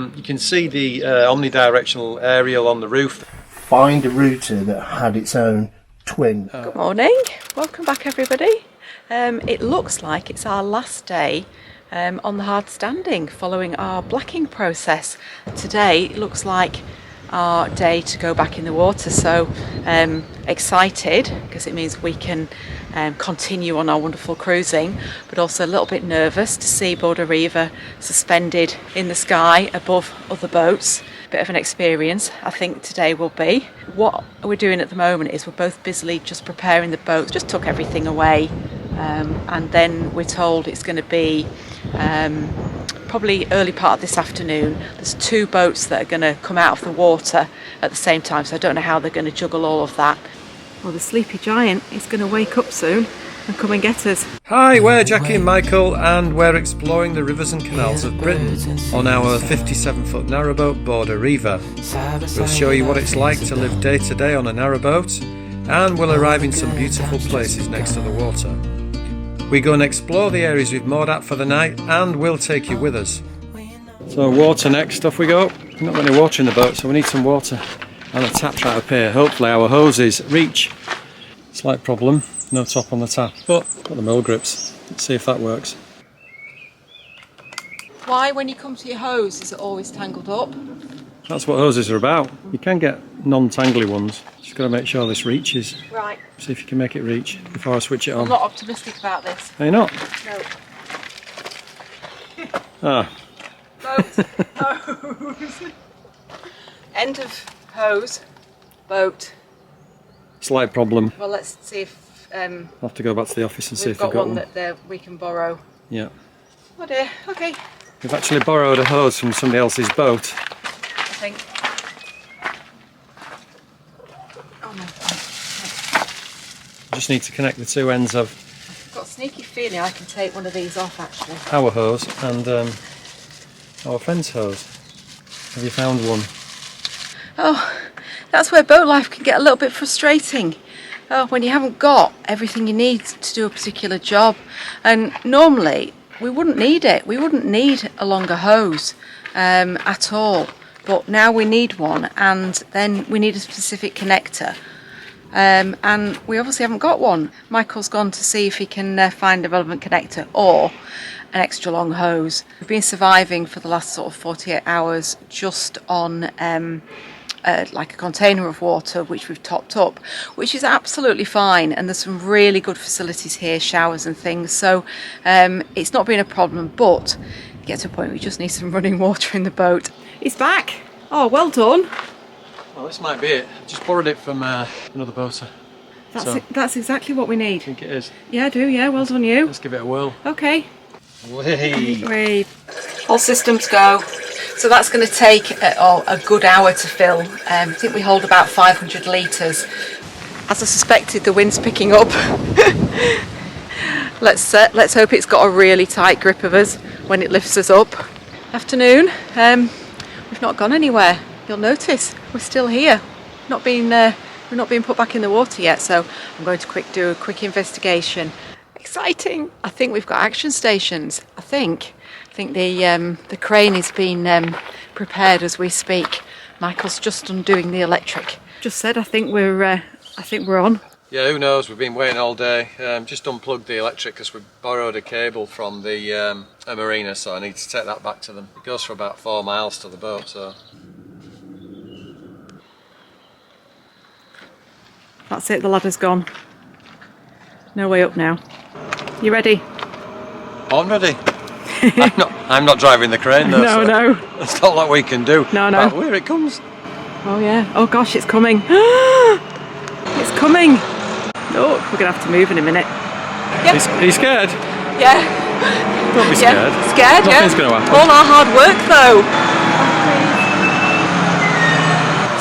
You can see the omnidirectional aerial on the roof. Find a router that had its own twin. Good morning, welcome back everybody. It looks like it's our last day on the hard standing following our blacking process. Today it looks like our day to go back in the water, so excited because it means we can continue on our wonderful cruising, but also a little bit nervous to see Border Reiver suspended in the sky above other boats. Bit of an experience I think today will be. What we're doing at the moment is we're both busily just preparing the boats, just took everything away, and then we're told it's going to be probably early part of this afternoon. There's 2 boats that are going to come out of the water at the same time, so I don't know how they're going to juggle all of that. Well, the sleepy giant is going to wake up soon and come and get us. Hi, we're Jackie and Michael, and we're exploring the rivers and canals of Britain on our 57-foot narrowboat Border Reiver. We'll show you what it's like to live day to day on a narrowboat, and we'll arrive in some beautiful places next to the water. We go and explore the areas we've moored at for the night, and we'll take you with us. So water next, off we go. We've not got any water in the boat, so we need some water. And a tap right up here. Hopefully our hoses reach. Slight problem, no top on the tap, but got the mill grips. Let's see if that works. Why, when you come to your hose, is it always tangled up? That's what hoses are about. You can get non-tangly ones. Just got to make sure this reaches. Right. See if you can make it reach before I switch it on. I'm not optimistic about this. Are you not? No. Ah. Boat. Hose. End of hose. Boat. Slight problem. Well, let's see if I'll have to go back to the office and see we've if they've got one one. that we can borrow. Yeah. Oh dear, okay. We've actually borrowed a hose from somebody else's boat. I think. Oh no. Just need to connect the 2 ends of I've got a sneaky feeling I can take one of these off actually. our hose and our friend's hose. Have you found one? Oh, that's where boat life can get a little bit frustrating. Oh, when you haven't got everything you need to do a particular job. And normally we wouldn't need it. We wouldn't need a longer hose at all. But now we need one, and then we need a specific connector. And we obviously haven't got one. Michael's gone to see if he can find a relevant connector or an extra long hose. We've been surviving for the last sort of 48 hours just on like a container of water which we've topped up, which is absolutely fine, and there's some really good facilities here, showers and things, so it's not been a problem, but you get to a point where you just need some running water in the boat. He's back! Oh, well done! Well, this might be it. Just borrowed it from another boater. That's exactly what we need. I think it is. Yeah, I do, yeah, well done you. Let's give it a whirl. Okay. Whee! All systems go. So that's going to take a good hour to fill. I think we hold about 500 litres. As I suspected, the wind's picking up. Let's hope it's got a really tight grip of us when it lifts us up. Afternoon. We've not gone anywhere. You'll notice we're still here. We're not being put back in the water yet, so I'm going to do a quick investigation. Exciting! I think we've got action stations. I think the crane is being prepared as we speak. Michael's just undoing the electric. Just said I think we're on. Yeah, who knows? We've been waiting all day. Just unplugged the electric because we borrowed a cable from the a marina, so I need to take that back to them. It goes for about 4 miles to the boat, so. That's it. The ladder's gone. No way up now. You ready? I'm ready. I'm not driving the crane though. No, so no. There's not a lot we can do. No. Oh, here it comes. Oh yeah. Oh gosh, it's coming. It's coming. Oh, we're gonna have to move in a minute. Yep. Are you scared? Yeah. Don't be scared. Yeah. Scared, Nothing's yeah. Gonna happen. All our hard work though.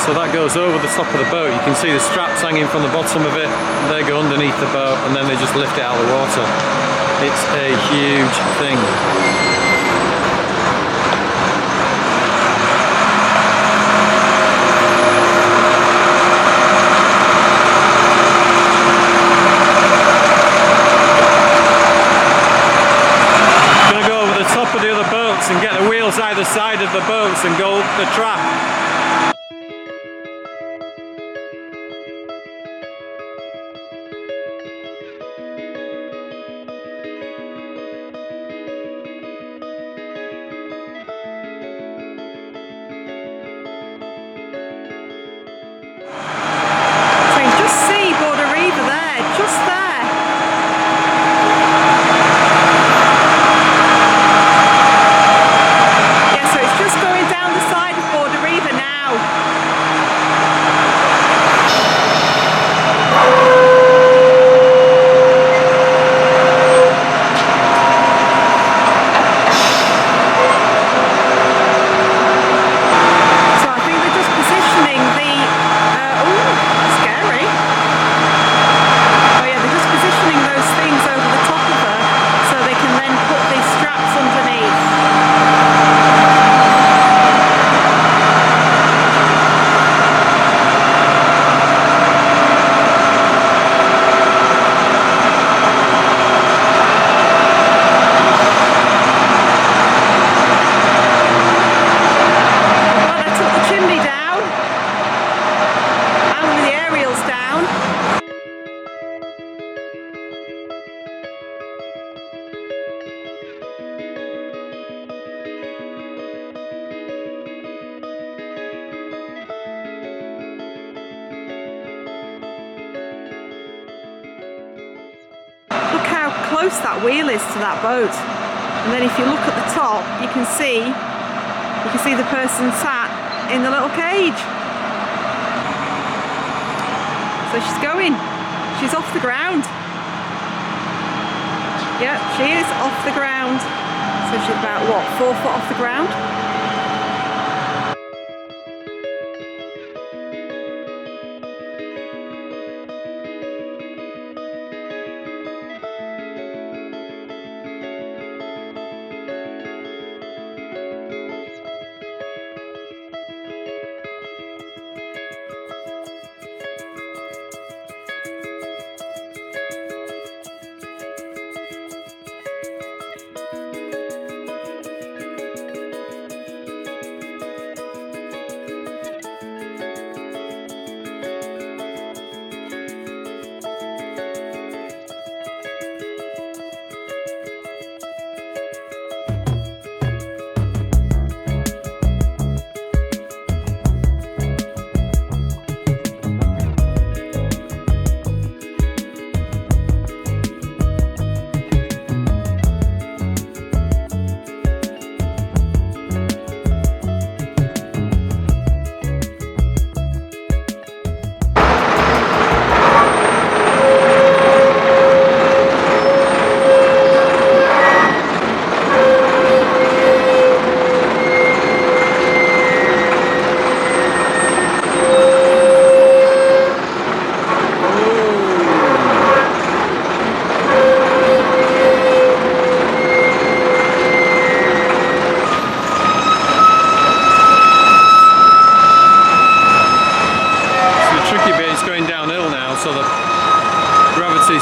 So that goes over the top of the boat. You can see the straps hanging from the bottom of it. They go underneath the boat and then they just lift it out of the water. It's a huge thing. Gonna go over the top of the other boats and get the wheels either side of the boat boats and go up the track. So you just see Border Reiver there, just there. Yeah, so it's just going down the side of Border Reiver now. So I think they're just positioning the, scary. Oh yeah, they're just positioning those things over the top of her so they can then put these straps underneath. Well, I took the chimney down and the aerials down. Look how close that wheel is to that boat. And then if you look at the top, you can see the person sat in the little cage. So she's going. She's off the ground. Yeah, she is off the ground. So she's about, what, 4 foot off the ground?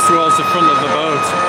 towards the front of the boat.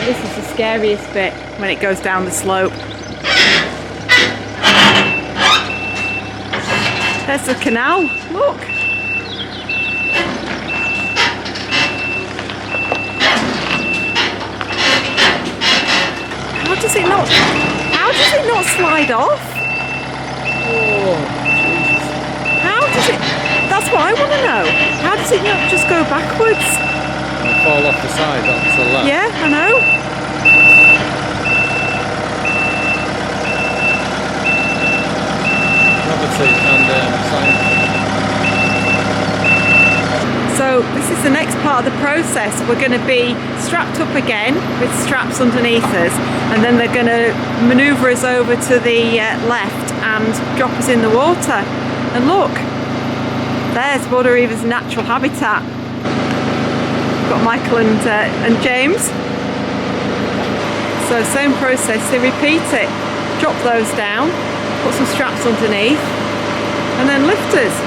This is the scariest bit when it goes down the slope. There's the canal, look. How does it not slide off? Oh, Jesus. How does it, that's what I want to know. How does it not just go backwards? It'll fall off the side onto the left. Yeah, I know. Gravity and science. So this is the next part of the process. We're going to be strapped up again with straps underneath us, and then they're going to manoeuvre us over to the left and drop us in the water. And look, there's Border Reiver's natural habitat. We've got Michael and James. So same process, they repeat it. Drop those down, put some straps underneath, and then lift us.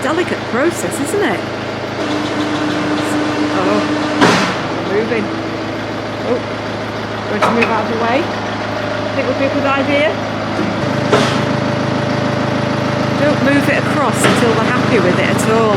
Delicate process, isn't it? Oh, moving. Oh, going to move out of the way. Think would be a good idea. Don't move it across until they're happy with it at all.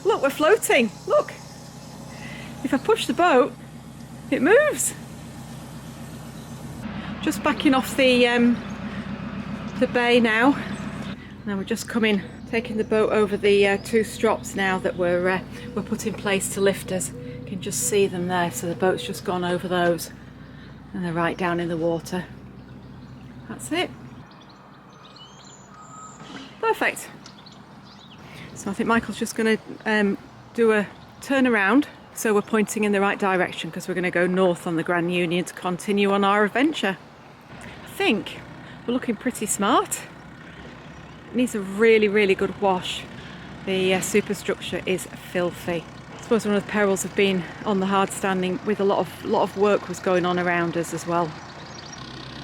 Look, we're floating. Look. If I push the boat, it moves. Just backing off the bay now. Now we're just taking the boat over the two strops now that we're put in place to lift us. You can just see them there. So the boat's just gone over those, and they're right down in the water. That's it. Perfect. So I think Michael's just going to do a turn around, so we're pointing in the right direction because we're going to go north on the Grand Union to continue on our adventure. I think we're looking pretty smart. It needs a really, really good wash. The superstructure is filthy. I suppose one of the perils of being on the hard standing with a lot of work was going on around us as well.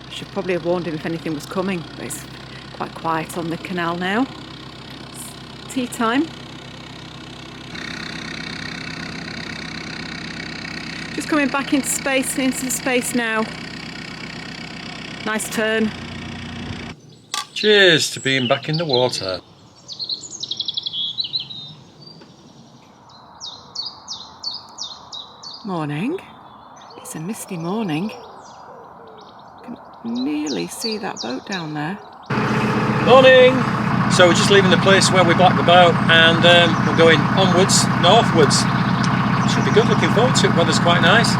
I should probably have warned him if anything was coming, but it's quite quiet on the canal now. Tea time. Just coming back into space now. Nice turn. Cheers to being back in the water. Morning. It's a misty morning. You can nearly see that boat down there. Morning! So we're just leaving the place where we blacked the boat, and we're going onwards, northwards. Should be good, looking forward to it. Weather's quite nice.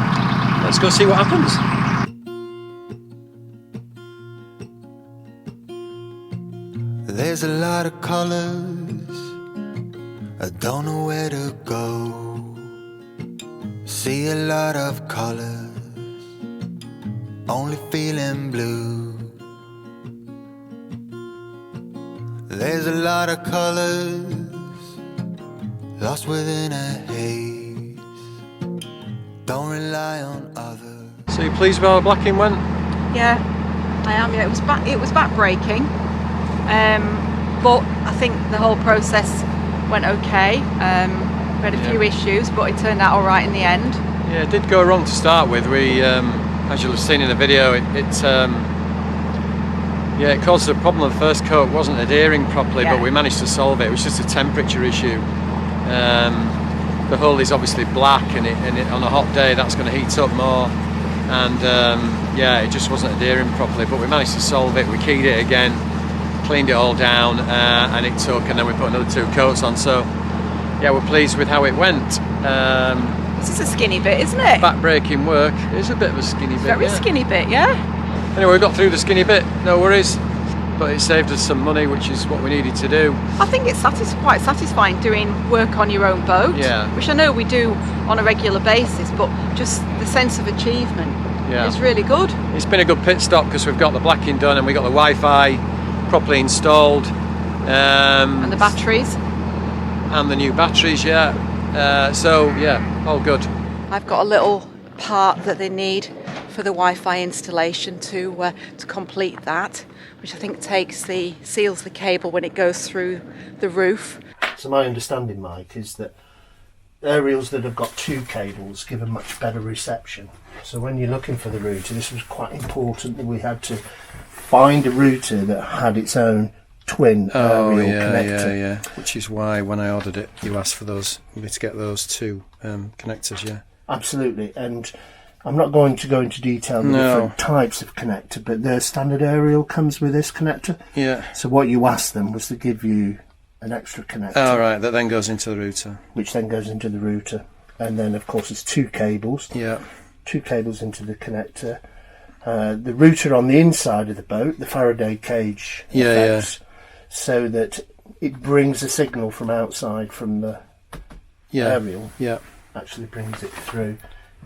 Let's go see what happens. There's a lot of colors, I don't know where to go. See a lot of colors, only feeling blue. There's a lot of colors, lost within a haze. Don't rely on others. So you pleased with how the blacking went? Yeah, I am. Yeah, it was back breaking, but I think the whole process went okay. We had a few issues, but it turned out all right in the end. Yeah, it did go wrong to start with. We, as you'll have seen in the video, it caused a problem. The first coat wasn't adhering properly, but we managed to solve it. It was just a temperature issue. The hull is obviously black, and on a hot day that's going to heat up more, and it just wasn't adhering properly, but we managed to solve it. We keyed it again, cleaned it all down, and then we put another 2 coats on. So yeah, we're pleased with how it went. This is a skinny bit, isn't it? Back-breaking work. It is a bit of a skinny bit. Very skinny bit, yeah. Anyway, we got through the skinny bit, no worries. But it saved us some money, which is what we needed to do. I think it's quite satisfying doing work on your own boat, Yeah. which I know we do on a regular basis, but just the sense of achievement is really good. It's been a good pit stop because we've got the blacking done and we got the Wi-Fi properly installed. And the batteries. And the new batteries, yeah. So, yeah, all good. I've got a little part that they need for the Wi-Fi installation to complete that, which I think seals the cable when it goes through the roof. So my understanding, Mike, is that aerials that have got 2 cables give a much better reception. So when you're looking for the router, this was quite important that we had to find a router that had its own twin aerial connector. Yeah. Which is why when I ordered it, you asked for those. We need to get those 2 connectors, yeah. Absolutely, and I'm not going to go into detail the different types of connector, but their standard aerial comes with this connector. Yeah. So what you asked them was to give you an extra connector. Oh, right, that then goes into the router. Which then goes into the router. And then, of course, there's 2 cables. Yeah. 2 cables into the connector. The router on the inside of the boat, the Faraday cage effects, so that it brings the signal from outside from the aerial. Yeah. Actually brings it through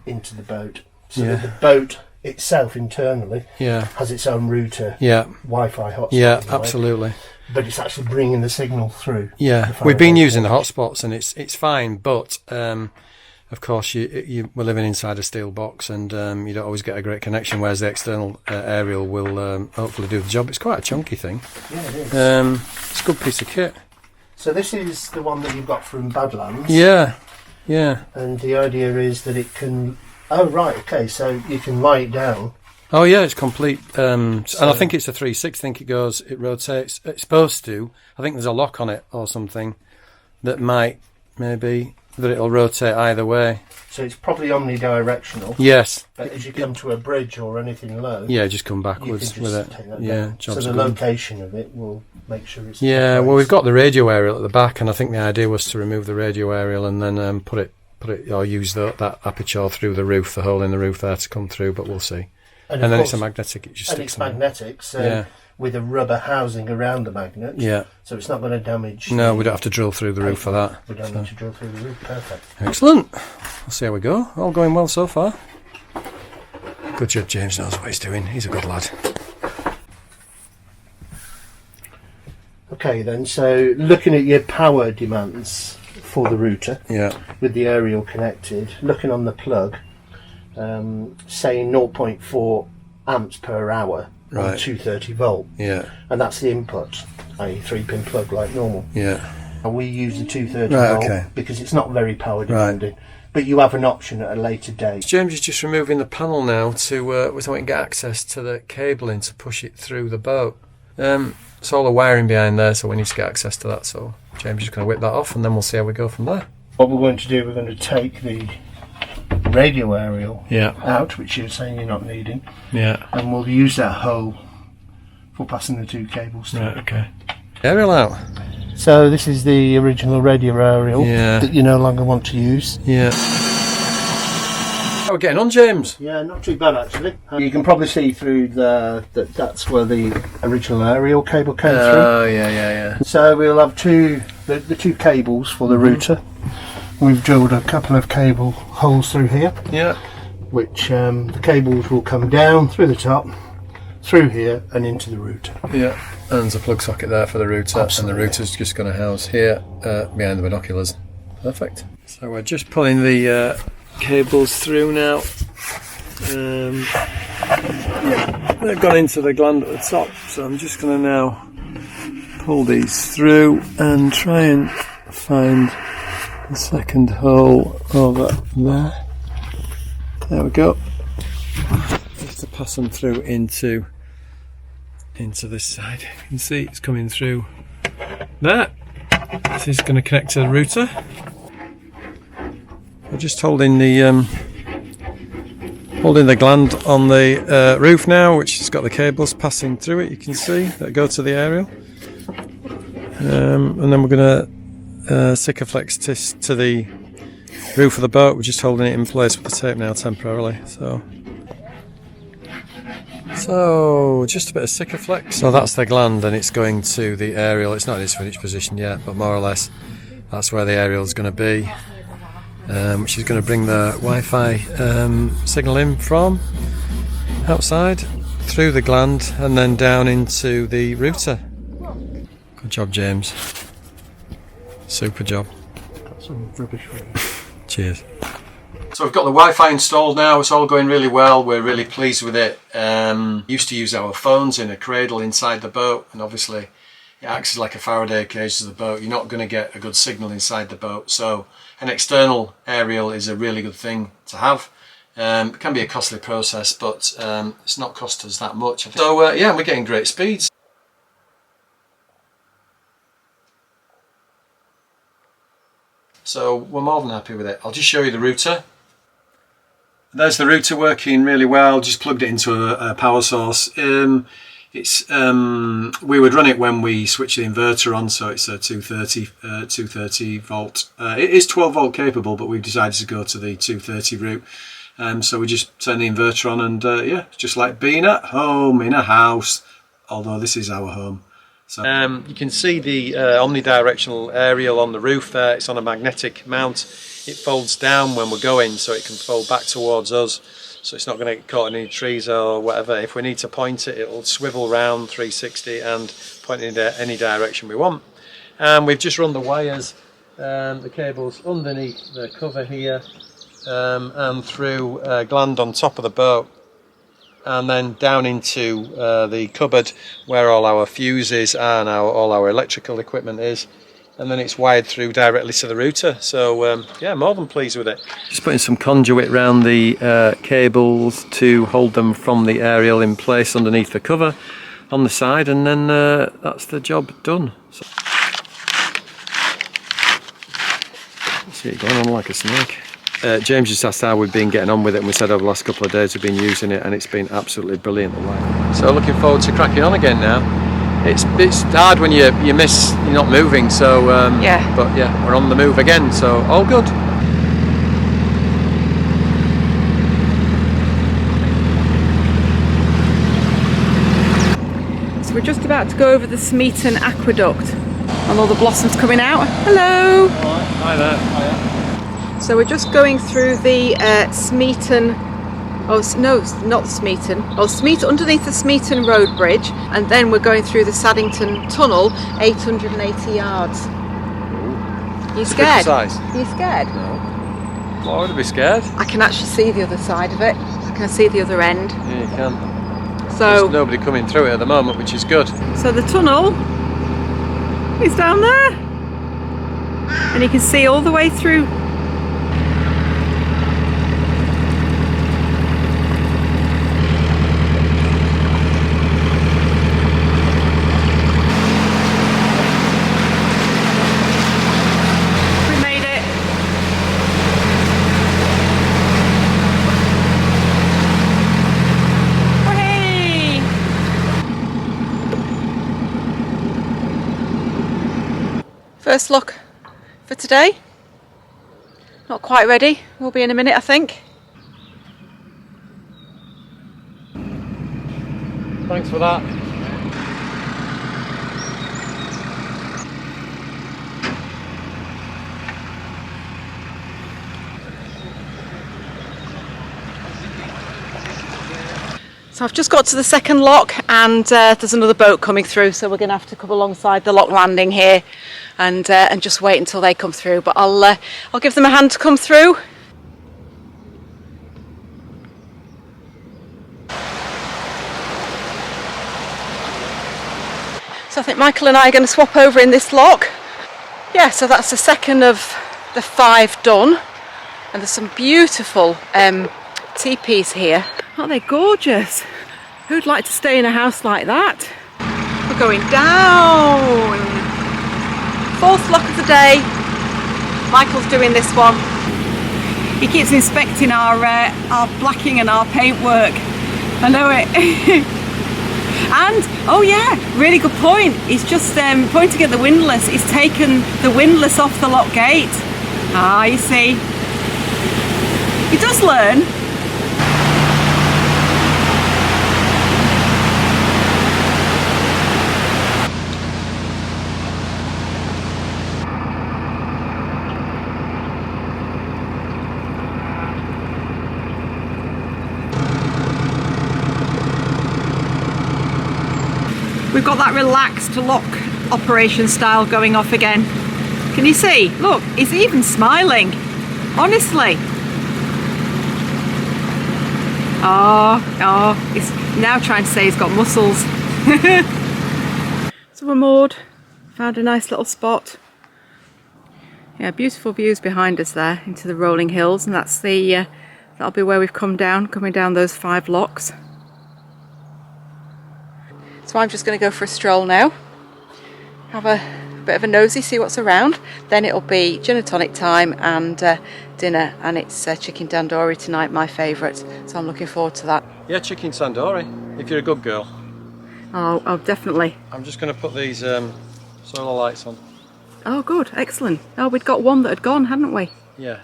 into the boat. So that the boat itself internally has its own router, Wi-Fi hotspot. Yeah, absolutely. But it's actually bringing the signal through. Yeah, we've been using the hotspots and it's fine, but of course we're living inside a steel box and you don't always get a great connection, whereas the external aerial will hopefully do the job. It's quite a chunky thing. Yeah, it is. It's a good piece of kit. So this is the one that you've got from Badlands. Yeah, yeah. And the idea is that it can... Oh, right, okay, so you can lie it down. Oh, yeah, it's complete. And I think it's a 360. I think it rotates. It's supposed to. I think there's a lock on it or something that might, maybe, that it'll rotate either way. So it's probably omnidirectional. Yes. But as you come to a bridge or anything low... Yeah, just come backwards with it. Yeah, so the location of it will make sure it's... Yeah, well, we've got the radio aerial at the back, and I think the idea was to remove the radio aerial and then put it or use that aperture through the roof, the hole in the roof there to come through, but we'll see. And then it's a magnetic, it just sticks. And it's magnetic, so with a rubber housing around the magnet. Yeah. So it's not going to damage. No, we don't have to drill through the roof for that. We don't need to drill through the roof, perfect. Excellent. We'll see how we go. All going well so far. Good job, James knows what he's doing. He's a good lad. Okay then, so looking at your power demands for the router, with the aerial connected, looking on the plug, saying 0.4 amps per hour on 230 volt. Yeah. And that's the input, i.e. 3-pin plug like normal. Yeah. And we use the 230 volt because it's not very power demanding. But you have an option at a later date. James is just removing the panel now so we can get access to the cabling to push it through the boat. It's all the wiring behind there, so we need to get access to that. So James is just going to whip that off and then we'll see how we go from there. What we're going to do, we're going to take the radio aerial out, which you're saying you're not needing. Yeah. And we'll use that hole for passing the 2 cables through. Right, okay. Aerial out. So this is the original radio aerial that you no longer want to use. Yeah. How are we getting on, James? Yeah, not too bad actually. You can probably see through that's where the original aerial cable came through. Oh, yeah. So we'll have the 2 cables for the router. We've drilled a couple of cable holes through here. Yeah. Which the cables will come down through the top, through here and into the router. Yeah. And there's a plug socket there for the router. Absolutely. And the router's just going to house here behind the binoculars. Perfect. So we're just pulling the cables through now. They've gone into the gland at the top, so I'm just going to now pull these through and try and find the second hole over there. There we go. Just to pass them through into this side. You can see it's coming through there. This is going to connect to the router. We're just holding the gland on the roof now, which has got the cables passing through it. You can see that go to the aerial, and then we're going to Sikaflex to the roof of the boat. We're just holding it in place with the tape now temporarily. So just a bit of Sikaflex. So that's the gland, and it's going to the aerial. It's not in its finished position yet, but more or less that's where the aerial is going to be, which is going to bring the Wi-Fi signal in from outside through the gland and then down into the router. Good job, James. Super job. Got some rubbish for you. Cheers. So we've got the Wi-Fi installed now. It's all going really well. We're really pleased with it. Used to use our phones in a cradle inside the boat, and obviously it acts as like a Faraday cage to the boat. You're not going to get a good signal inside the boat. So an external aerial is a really good thing to have. It can be a costly process, but it's not cost us that much. So yeah, we're getting great speeds. So we're more than happy with it. I'll just show you the router. There's the router working really well. Just plugged it into a power source. We would run it when we switch the inverter on, so it's a 230 volt. It is 12 volt capable, but we've decided to go to the 230 route. So we just turn the inverter on, and yeah, just like being at home in a house, although this is our home. So you can see the omnidirectional aerial on the roof there. It's on a magnetic mount. It folds down when we're going, so it can fold back towards us, so it's not going to get caught in any trees or whatever. If we need to point it, it'll swivel round 360 and point in any direction we want. And we've just run the wires, the cables underneath the cover here, and through a gland on top of the boat, and then down into the cupboard where all our fuses and all our electrical equipment is, and then it's wired through directly to the router. So yeah, more than pleased with it. Just putting some conduit around the cables to hold them from the aerial in place underneath the cover on the side, and then that's the job done. So, see it going on like a snake. James just asked how we've been getting on with it, and we said over the last couple of days we've been using it, and it's been absolutely brilliant. So looking forward to cracking on again now. It's hard when you miss, you're not moving, so yeah. But yeah, we're on the move again, so all good. So we're just about to go over the Smeaton Aqueduct, and all the blossoms coming out. Hello. Right. Hi there. Hiya. So we're just going through the Smeaton, oh no, not Smeaton, Smeaton, underneath the Smeaton Road Bridge, and then we're going through the Saddington Tunnel, 880 yards. Are you scared? Are you scared? No. Why would I be scared? I can actually see the other side of it. I can see the other end. Yeah, you can. So there's nobody coming through it at the moment, which is good. So the tunnel is down there, and you can see all the way through. First look for today. Not quite ready. We'll be in a minute, I think. Thanks for that. So I've just got to the second lock, and there's another boat coming through, so we're going to have to come alongside the lock landing here and just wait until they come through. But I'll give them a hand to come through. So I think Michael and I are going to swap over in this lock. Yeah, so that's the second of the 5 done, and there's some beautiful teepees here. Aren't they gorgeous? Who'd like to stay in a house like that? We're going down. 4th lock of the day. Michael's doing this one. He keeps inspecting our blacking and our paintwork. I know it. And Oh yeah, really good point. He's just pointing at the windlass. He's taken the windlass off the lock gate. Ah, you see. He does learn. We've got that relaxed lock operation style going off again. Can you see? Look, he's even smiling. Honestly. Oh, he's now trying to say he's got muscles. So we're moored. Found a nice little spot. Yeah, beautiful views behind us there into the rolling hills, and that's the that'll be where we've come down, coming down those 5 locks. So I'm just going to go for a stroll now, have a bit of a nosy, see what's around. Then it'll be gin and tonic time and dinner, and it's chicken tandoori tonight, my favourite. So I'm looking forward to that. Yeah, chicken tandoori, if you're a good girl. Oh, definitely. I'm just going to put these solar lights on. Oh, good, excellent. Oh, we'd got one that had gone, hadn't we? Yeah.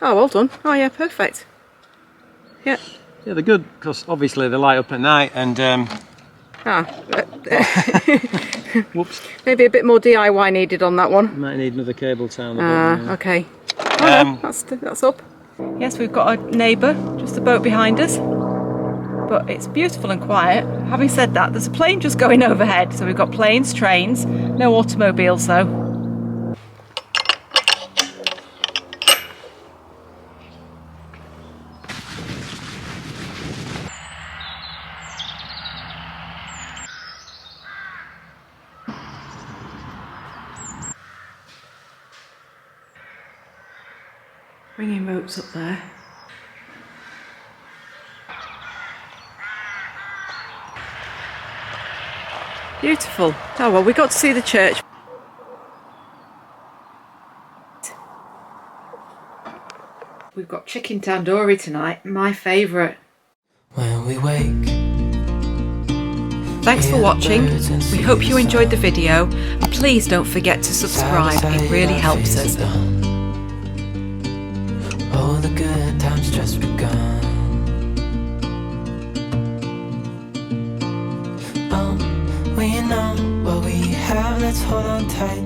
Oh, well done. Oh, yeah, perfect. Yeah. Yeah, they're good because obviously they light up at night and. Whoops. Maybe a bit more DIY needed on that one. Might need another cable tie on the boat. Yeah. Okay. Oh, no, that's up. Yes, we've got a neighbour, just a boat behind us. But it's beautiful and quiet. Having said that, there's a plane just going overhead. So we've got planes, trains, no automobiles though. Ringing ropes up there. Beautiful. Oh well, we got to see the church. We've got chicken tandoori tonight, my favourite. When we wake. Thanks for watching. We hope you enjoyed the video. Please don't forget to subscribe, it really helps us. All the good times just begun. Oh, we know what we have, let's hold on tight.